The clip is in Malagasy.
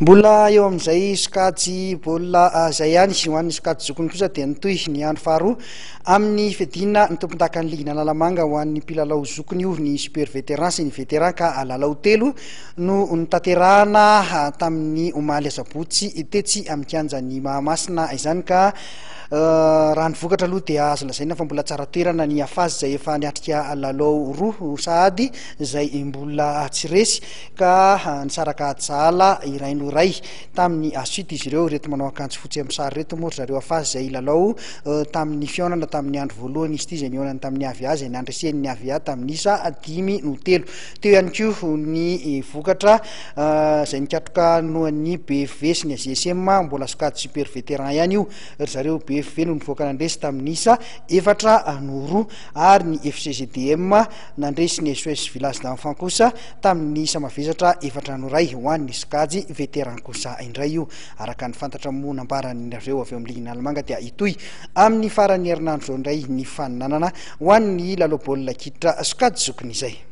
Mbola eo amin'izay sokajy baolina izay ihany sy ho an'ny sokajy zokony kosa dia nitohy ny andro faharoa amin'ny fiadiana ny tompon-dakan'ny ligina lalamanga ho an'ny mpilalao zokony io ny super vétéran sy ny vétéran ka lalao telo no nitanterahana tamin'ny omaly asabotsy tetsy amin'ny kianjan'ny Mahamasina izany ka raha ny vokatra aloha dia azo lazaina fa mbola tsara toerana ny afazy izay efa niatrika lalao roa sahady izay mbola tsy resy ka nisaraka ajala iray noray tamin'ny suite izy ireo reto manao akanjo fotsy amin'ny sary reto moa zareo afazy izay lalao tamin'ny fionana tamin'ny andro voalohany izy ity izay nionana tamin'ny avia izay nandresen'ny avia tamin'isa 5-3 teo ihany koa ny vokatra izay nikatroka noan'ny BFV sy ny AGSM mbola sokady super vétéran ihany io zareo BFV no nivoaka nandresy tamin'isa 4-0 ary ny FCGDM nandresy ny SOS Village d'Enfants kosa tamin'ny isa mavesatra 4-1 ho an'ny sokady vétéran kosa indray io araka ny fantatra monambarany aveo avy amin'ny ligina lalamanga dia itoy amin'ny faran'ny herinandro indray ny faninanana ho an'ny lalao baolina kitra sokady zokiny izay.